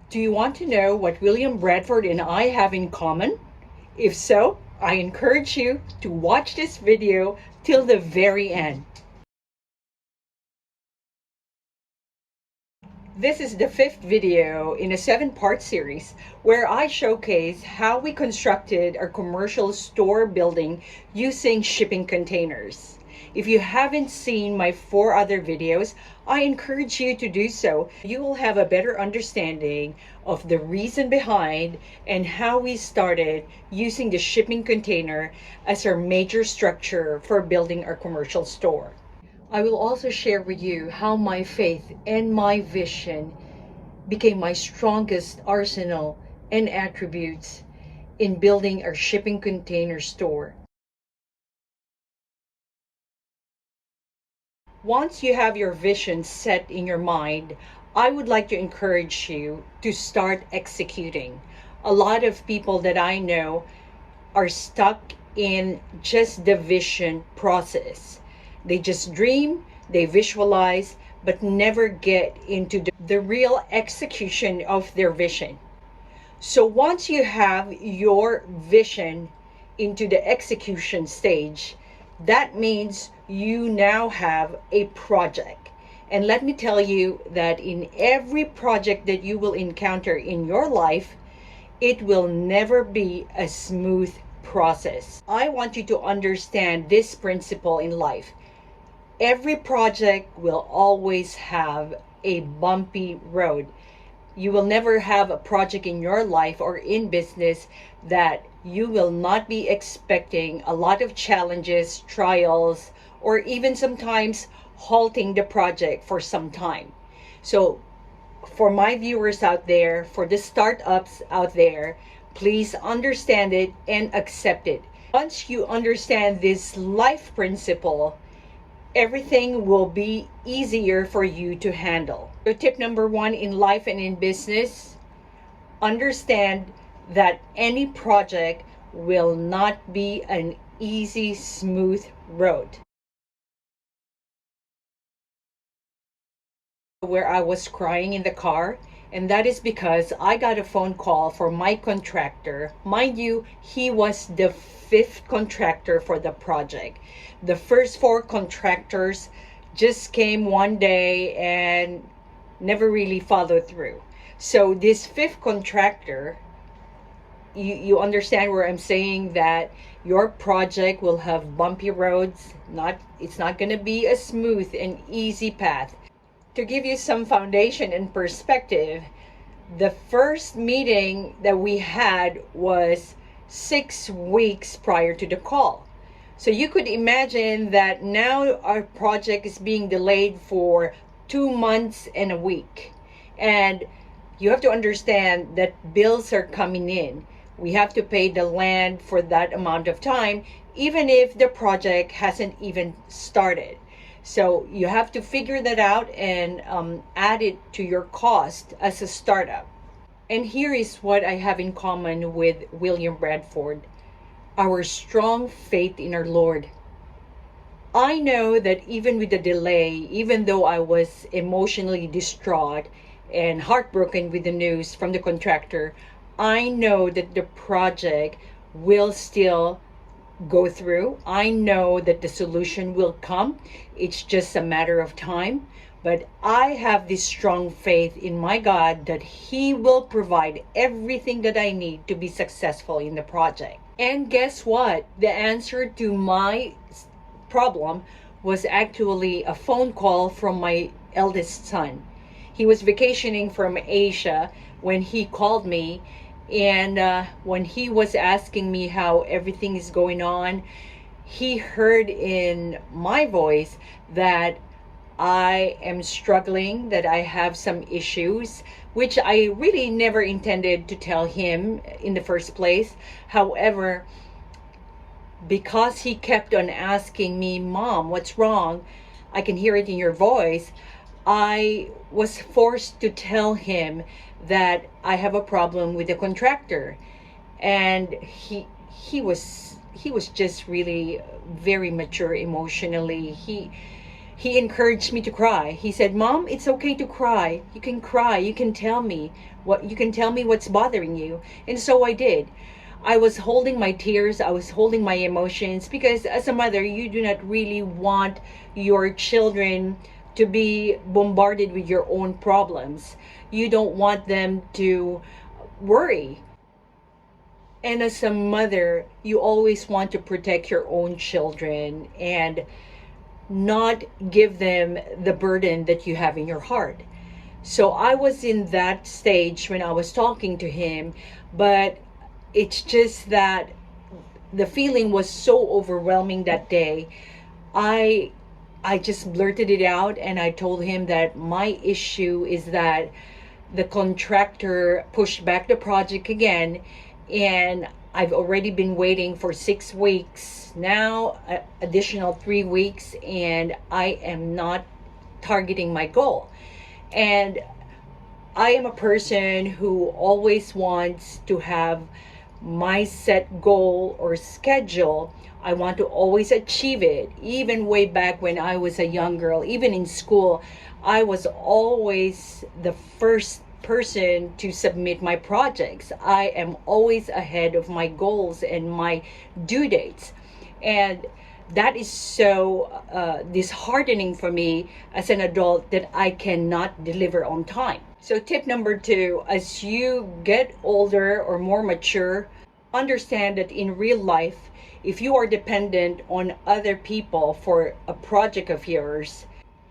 Do you want to know what William Bradford and I have in common? If so, I encourage you to watch this video till the very end. This is the 5th video in a 7-part series where I showcase how we constructed our commercial store building using shipping containers. If you haven't seen my 4 other videos, I encourage you to do so. You will have a better understanding of the reason behind and how we started using the shipping container as our major structure for building our commercial store. I will also share with you how my faith and my vision became my strongest arsenal and attributes in building our shipping container store. Once you have your vision set in your mind, I would like to encourage you to start executing. A lot of people that I know are stuck in just the vision process. They just dream, they visualize, but never get into the real execution of their vision. So once you have your vision into the execution stage, that means you now have a project. And let me tell you that in every project that you will encounter in your life, it will never be a smooth process. I want you to understand this principle in life. Every project will always have a bumpy road. You will never have a project in your life or in business that you will not be expecting a lot of challenges, trials, or even sometimes halting the project for some time. So for my viewers out there, for the startups out there, please understand it and accept it. Once you understand this life principle, everything will be easier for you to handle. So tip number 1 in life and in business, understand that any project will not be an easy, smooth road. Where I was crying in the car, and that is because I got a phone call from my contractor. Mind you, he was the 5th contractor for the project. The first 4 contractors just came one day and never really followed through. So this 5th contractor, you understand where I'm saying that your project will have bumpy roads. It's not going to be a smooth and easy path. To give you some foundation and perspective, the first meeting that we had was 6 weeks prior to the call. So you could imagine that now our project is being delayed for 2 months and a week. And you have to understand that bills are coming in. We have to pay the land for that amount of time, even if the project hasn't even started. So you have to figure that out and add it to your cost as a startup. And here is what I have in common with William Bradford: our strong faith in our Lord. I know that even with the delay, even though I was emotionally distraught and heartbroken with the news from the contractor, I know that the project will still go through. I know that the solution will come. It's just a matter of time. But I have this strong faith in my God that He will provide everything that I need to be successful in the project. And guess what? The answer to my problem was actually a phone call from my eldest son. He was vacationing from Asia when he called me, and when he was asking me how everything is going on, he heard in my voice that I am struggling, that I have some issues, which I really never intended to tell him in the first place. However, because he kept on asking me, "Mom, what's wrong? I can hear it in your voice," I was forced to tell him that I have a problem with the contractor. And he was just really very mature emotionally. he encouraged me to cry. He said, "Mom, it's okay to cry. You can cry. You can tell me what's bothering you." And so I did. I was holding my tears. I was holding my emotions because as a mother, you do not really want your children to be bombarded with your own problems. You don't want them to worry. And as a mother, you always want to protect your own children and not give them the burden that you have in your heart. So I was in that stage when I was talking to him, but it's just that the feeling was so overwhelming that day. I just blurted it out and I told him that my issue is that the contractor pushed back the project again, and I've already been waiting for 6 weeks now, additional 3 weeks, and I am not targeting my goal. And I am a person who always wants to have my set goal or schedule. I want to always achieve it. Even way back when I was a young girl, even in school, I was always the first person to submit my projects. I am always ahead of my goals and my due dates. And that is so disheartening for me as an adult that I cannot deliver on time. So tip number 2, as you get older or more mature, understand that in real life, if you are dependent on other people for a project of yours,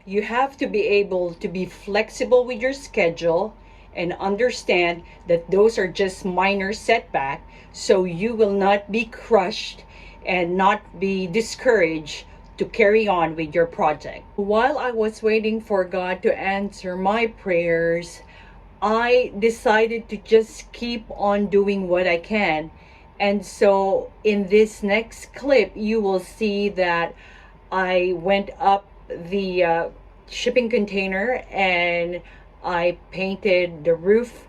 you have to be able to be flexible with your schedule and understand that those are just minor setbacks, so you will not be crushed and not be discouraged to carry on with your project. While I was waiting for God to answer my prayers, I decided to just keep on doing what I can. And so in this next clip, you will see that I went up the shipping container and I painted the roof.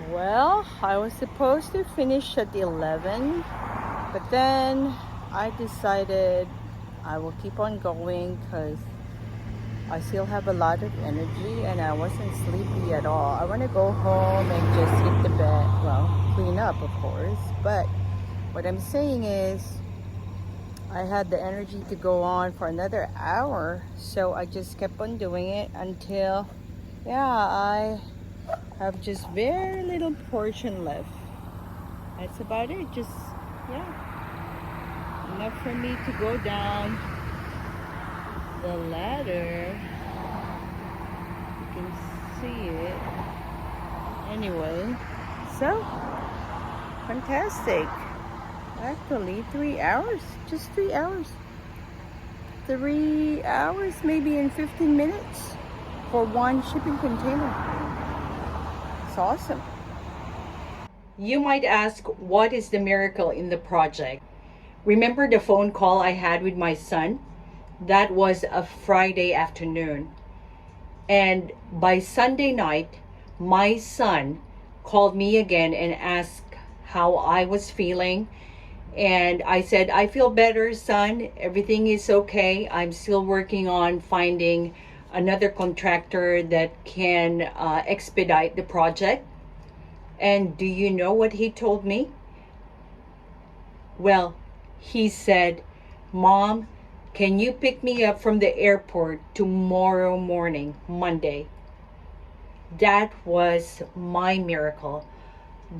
Well, I was supposed to finish at 11, but then I decided I will keep on going because I still have a lot of energy and I wasn't sleepy at all. I want to go home and just hit the bed, well, clean up of course, but what I'm saying is I had the energy to go on for another hour, so I just kept on doing it until, I have just very little portion left. That's about it. Just, enough for me to go down the ladder. You can see it. Anyway, so fantastic. Actually 3 hours, just 3 hours. 3 hours, maybe in 15 minutes for one shipping container. It's awesome. You might ask, what is the miracle in the project? Remember the phone call I had with my son? That was a Friday afternoon. And by Sunday night, my son called me again and asked how I was feeling. And I said, I feel better, son. Everything is okay. I'm still working on finding another contractor that can expedite the project. And do you know what he told me? Well, he said, Mom, can you pick me up from the airport tomorrow morning, Monday? That was my miracle.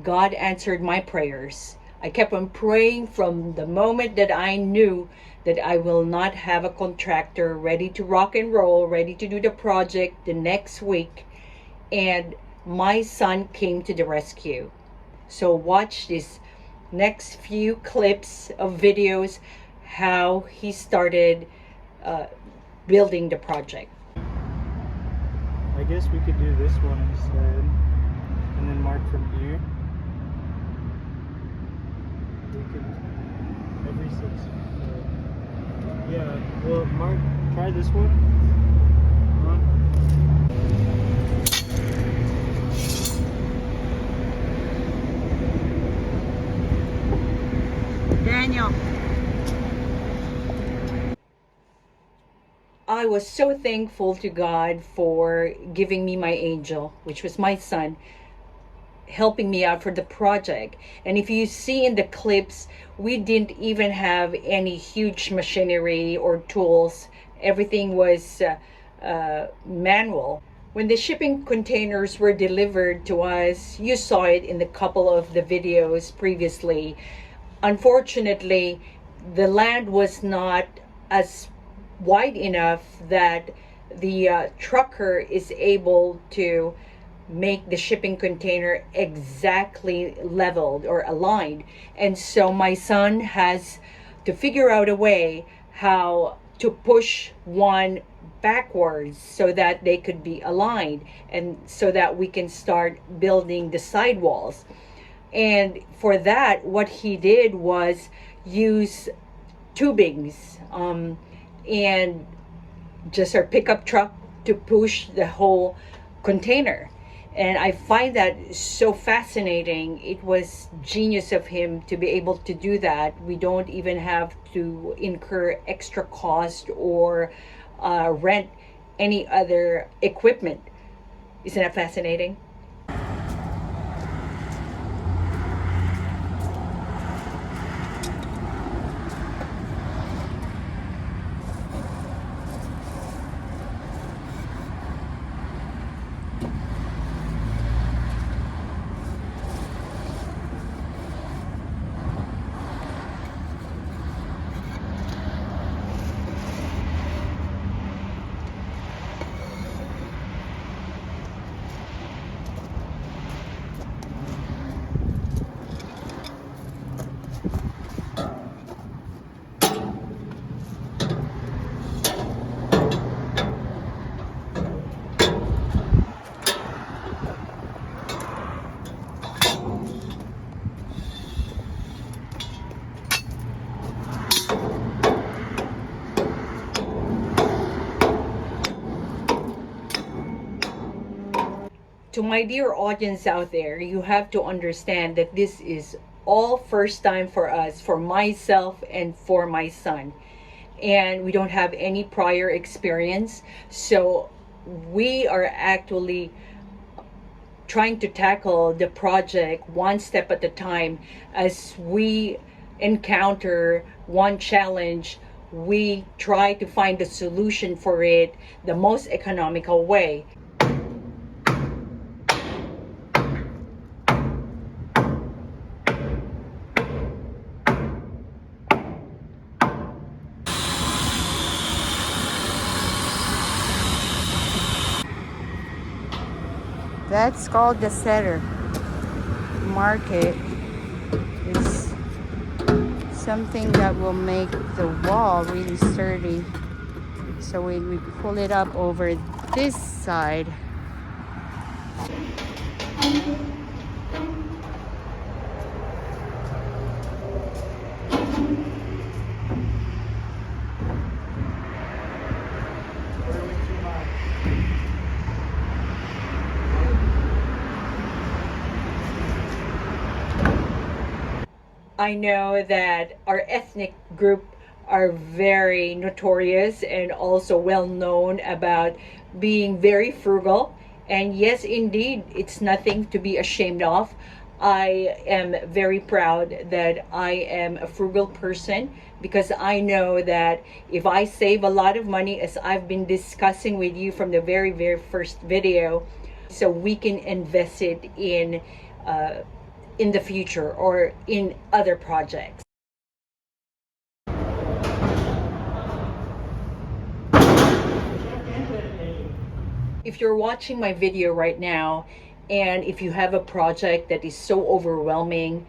God answered my prayers. I kept on praying from the moment that I knew that I will not have a contractor ready to rock and roll, ready to do the project the next week. And my son came to the rescue. So watch this next few clips of videos how he started building the project. I guess we could do this one instead and then mark from here. We could every 6 yeah, well, Mark, try this one. Daniel. I was so thankful to God for giving me my angel, which was my son, helping me out for the project. And if you see in the clips, we didn't even have any huge machinery or tools. Everything was manual. When the shipping containers were delivered to us, you saw it in the couple of the videos previously. Unfortunately, the land was not as wide enough that the trucker is able to make the shipping container exactly leveled or aligned. And so my son has to figure out a way how to push one backwards so that they could be aligned, and so that we can start building the sidewalls. And for that, what he did was use tubings and just our pickup truck to push the whole container. And I find that so fascinating. It was genius of him to be able to do that. We don't even have to incur extra cost or rent any other equipment. Isn't that fascinating? To my dear audience out there, you have to understand that this is all first time for us, for myself and for my son. And we don't have any prior experience. So we are actually trying to tackle the project one step at a time. As we encounter one challenge, we try to find a solution for it the most economical way. That's called the setter. Market is something that will make the wall really sturdy. So when we pull it up over this side, I know that our ethnic group are very notorious and also well known about being very frugal. And yes, indeed, it's nothing to be ashamed of. I am very proud that I am a frugal person, because I know that if I save a lot of money, as I've been discussing with you from the very, very first video, so we can invest it in the future or in other projects. If you're watching my video right now, and if you have a project that is so overwhelming,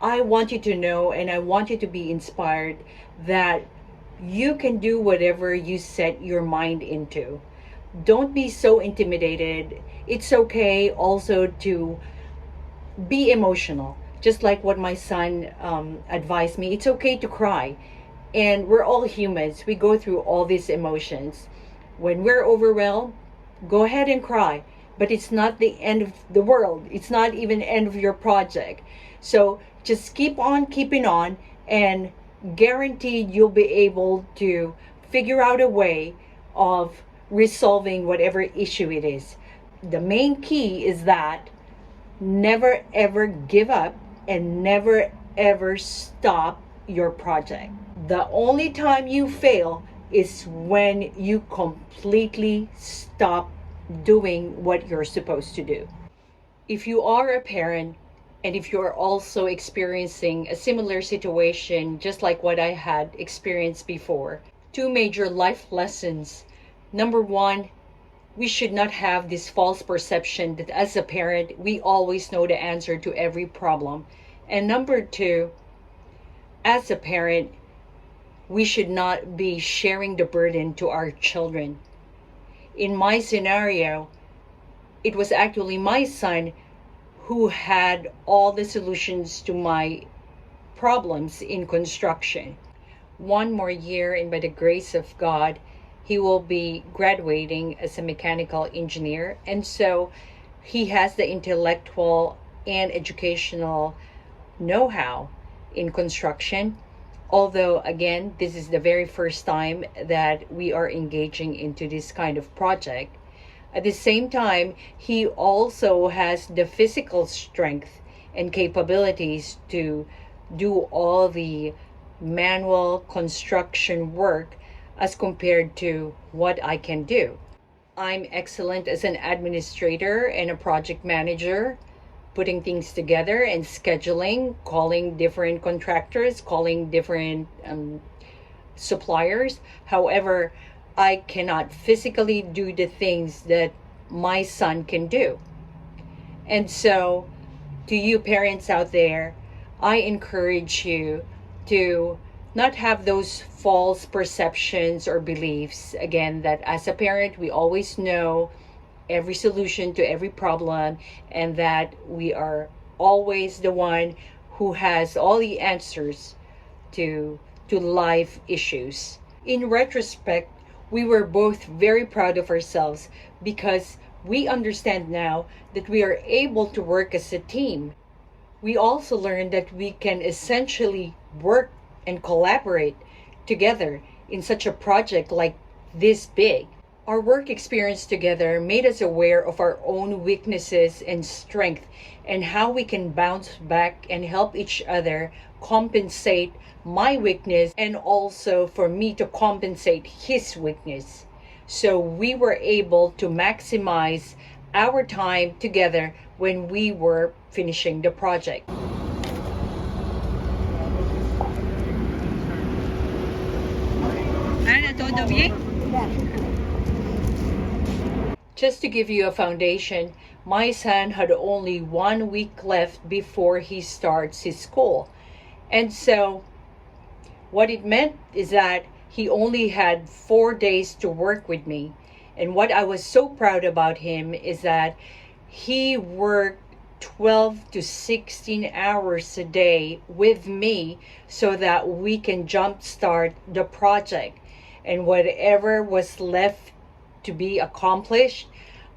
I want you to know, and I want you to be inspired, that you can do whatever you set your mind into. Don't be so intimidated. It's okay also to be emotional, just like what my son advised me. It's okay to cry, and we're all humans. We go through all these emotions. When we're overwhelmed, go ahead and cry, but it's not the end of the world. It's not even the end of your project. So just keep on keeping on, and guaranteed you'll be able to figure out a way of resolving whatever issue it is. The main key is that never ever give up and never ever stop your project. The only time you fail is when you completely stop doing what you're supposed to do. If you are a parent and if you're also experiencing a similar situation, just like what I had experienced before, two major life lessons. Number one, we should not have this false perception that as a parent, we always know the answer to every problem. And number two, as a parent, we should not be sharing the burden to our children. In my scenario, it was actually my son who had all the solutions to my problems in construction. One more year, and by the grace of God, he will be graduating as a mechanical engineer. And so he has the intellectual and educational know-how in construction. Although, again, this is the very first time that we are engaging into this kind of project. At the same time, he also has the physical strength and capabilities to do all the manual construction work as compared to what I can do. I'm excellent as an administrator and a project manager, putting things together and scheduling, calling different contractors, calling different suppliers. However, I cannot physically do the things that my son can do. And so, to you parents out there, I encourage you to not have those false perceptions or beliefs. Again, that as a parent, we always know every solution to every problem and that we are always the one who has all the answers to life issues. In retrospect, we were both very proud of ourselves because we understand now that we are able to work as a team. We also learned that we can essentially work and collaborate together in such a project like this big. Our work experience together made us aware of our own weaknesses and strength and how we can bounce back and help each other compensate my weakness and also for me to compensate his weakness. So we were able to maximize our time together when we were finishing the project. Just to give you a foundation, my son had only 1 week left before he starts his school. And so what it meant is that he only had 4 days to work with me. And what I was so proud about him is that he worked 12 to 16 hours a day with me so that we can jumpstart the project. And whatever was left to be accomplished,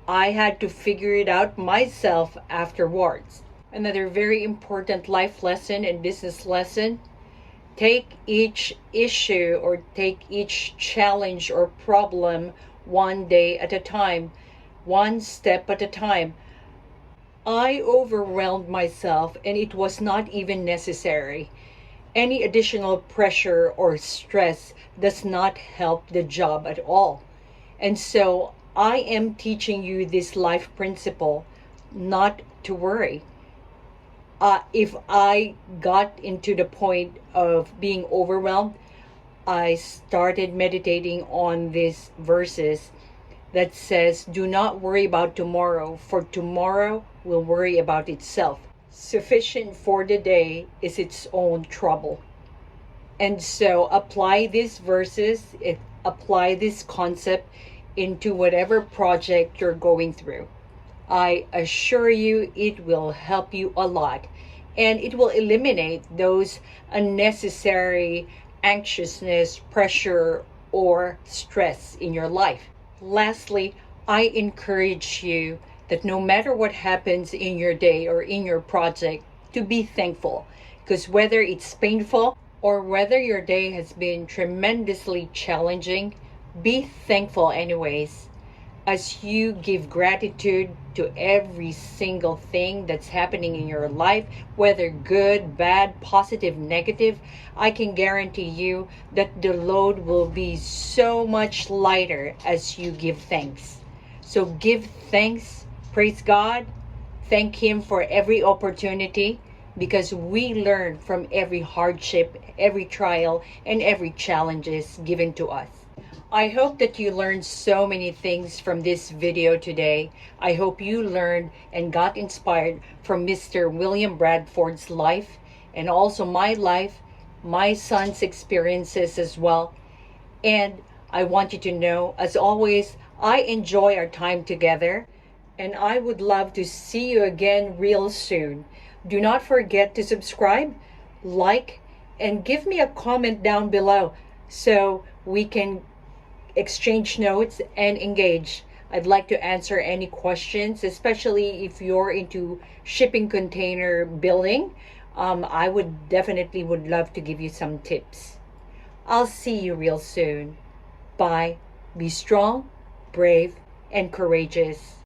I had to figure it out myself afterwards. Another very important life lesson and business lesson: take each issue or take each challenge or problem one day at a time, one step at a time. I overwhelmed myself and it was not even necessary. Any additional pressure or stress does not help the job at all. And so I am teaching you this life principle, not to worry. If I got into the point of being overwhelmed, I started meditating on these verses that says, do not worry about tomorrow, for tomorrow will worry about itself. Sufficient for the day is its own trouble. And so apply these verses, apply this concept into whatever project you're going through. I assure you it will help you a lot, and it will eliminate those unnecessary anxiousness, pressure, or stress in your life. Lastly, I encourage you that no matter what happens in your day or in your project, to be thankful, because whether it's painful or whether your day has been tremendously challenging, Be thankful anyways. As you give gratitude to every single thing that's happening in your life, whether good, bad, positive, negative, I can guarantee you that the load will be so much lighter as you give thanks. So give thanks, praise God, thank Him for every opportunity, because we learn from every hardship, every trial, and every challenges given to us. I hope that you learned so many things from this video today. I hope you learned and got inspired from Mr. William Bradford's life, and also my life, my son's experiences as well. And I want you to know, as always, I enjoy our time together, and I would love to see you again real soon. Do not forget to subscribe, like, and give me a comment down below so we can exchange notes and engage. I'd like to answer any questions, especially if you're into shipping container building. I would definitely would love to give you some tips. I'll see you real soon. Bye. Be strong, brave, and courageous.